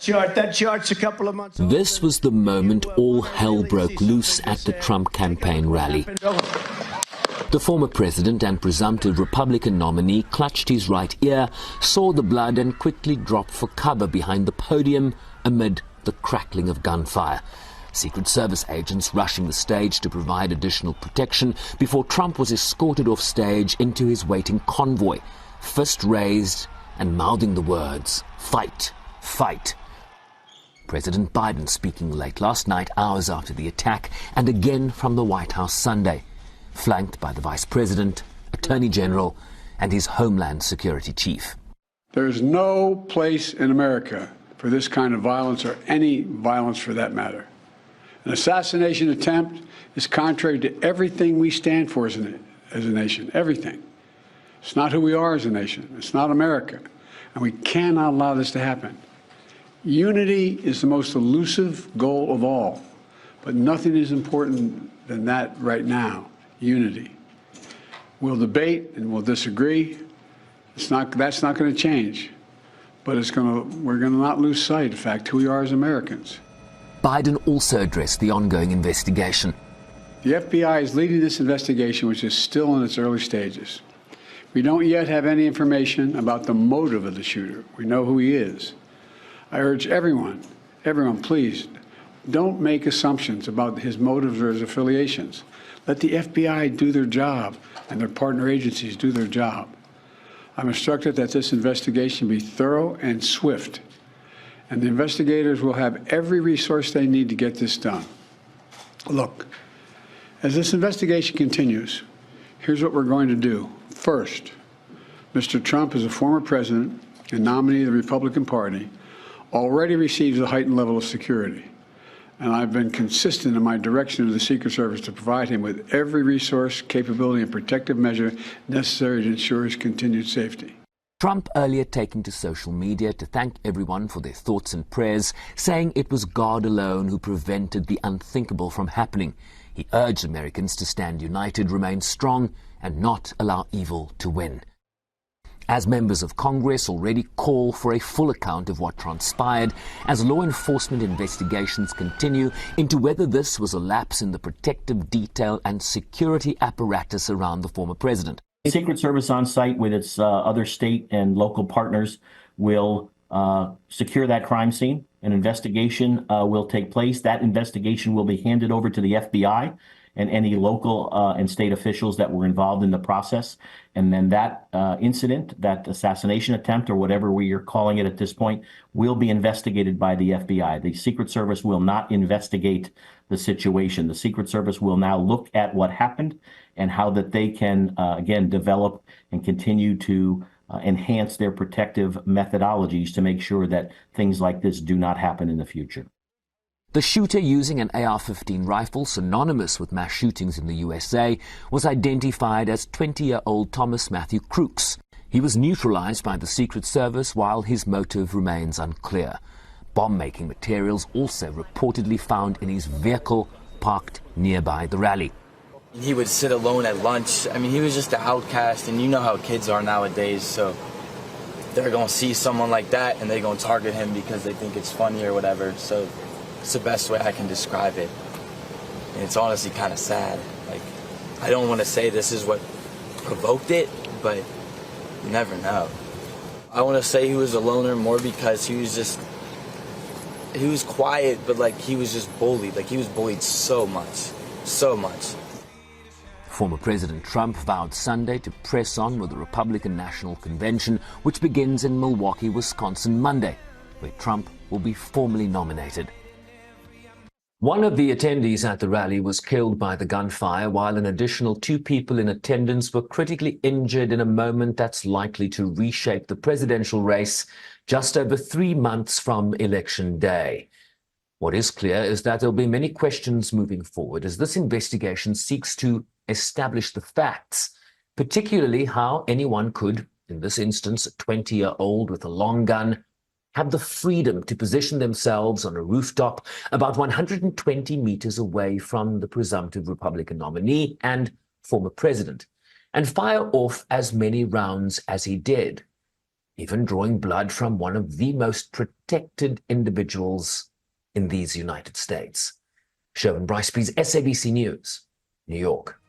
That chart's a couple of months old. This was the moment all hell broke loose at the Trump campaign rally. The former president and presumptive Republican nominee clutched his right ear, saw the blood and quickly dropped for cover behind the podium amid the crackling of gunfire. Secret Service agents rushing the stage to provide additional protection before Trump was escorted off stage into his waiting convoy, fist raised and mouthing the words, "Fight, fight." President Biden speaking late last night, hours after the attack, and again from the White House Sunday, flanked by the Vice President, Attorney General, and his Homeland Security Chief. There is no place in America for this kind of violence, or any violence for that matter. An assassination attempt is contrary to everything we stand for as a nation, everything. It's not who we are as a nation. It's not America. And we cannot allow this to happen. Unity is the most elusive goal of all, but nothing is important than that right now, unity. We'll debate and we'll disagree. That's not going to change, but we're going to not lose sight of the fact who we are as Americans. Biden also addressed the ongoing investigation. The FBI is leading this investigation, which is still in its early stages. We don't yet have any information about the motive of the shooter. We know who he is. I urge everyone, please, don't make assumptions about his motives or his affiliations. Let the FBI do their job and their partner agencies do their job. I'm instructed that this investigation be thorough and swift, and the investigators will have every resource they need to get this done. Look, as this investigation continues, here's what we're going to do. First, Mr. Trump, as a former president and nominee of the Republican Party, already receives a heightened level of security. And I've been consistent in my direction to the Secret Service to provide him with every resource, capability, and protective measure necessary to ensure his continued safety. Trump earlier taking to social media to thank everyone for their thoughts and prayers, saying it was God alone who prevented the unthinkable from happening. He urged Americans to stand united, remain strong, and not allow evil to win. As members of Congress already call for a full account of what transpired as law enforcement investigations continue into whether this was a lapse in the protective detail and security apparatus around the former president. The Secret Service on site with its other state and local partners will secure that crime scene. An investigation will take place. That investigation will be handed over to the FBI and any local and state officials that were involved in the process. And then that incident, that assassination attempt, or whatever we are calling it at this point, will be investigated by the FBI. The Secret Service will not investigate the situation. The Secret Service will now look at what happened and how that they can, again, develop and continue to enhance their protective methodologies to make sure that things like this do not happen in the future. The shooter, using an AR-15 rifle synonymous with mass shootings in the USA, was identified as 20-year-old Thomas Matthew Crooks. He was neutralized by the Secret Service while his motive remains unclear. Bomb-making materials also reportedly found in his vehicle parked nearby the rally. He would sit alone at lunch. I mean, he was just an outcast, and you know how kids are nowadays, so they're going to see someone like that and they're going to target him because they think it's funny or whatever. So it's the best way I can describe it. And it's honestly kind of sad. Like, I don't want to say this is what provoked it, but you never know. I want to say he was a loner more because he was quiet, but like he was just bullied. Like he was bullied so much, so much. Former President Trump vowed Sunday to press on with the Republican National Convention, which begins in Milwaukee, Wisconsin Monday, where Trump will be formally nominated. One of the attendees at the rally was killed by the gunfire, while an additional 2 people in attendance were critically injured in a moment that's likely to reshape the presidential race just over 3 months from Election Day. What is clear is that there'll be many questions moving forward as this investigation seeks to establish the facts, particularly how anyone could, in this instance, a 20-year-old with a long gun, have the freedom to position themselves on a rooftop about 120 meters away from the presumptive Republican nominee and former president, and fire off as many rounds as he did. even drawing blood from one of the most protected individuals in these United States. Sherwin Bryce, please, SABC News, New York.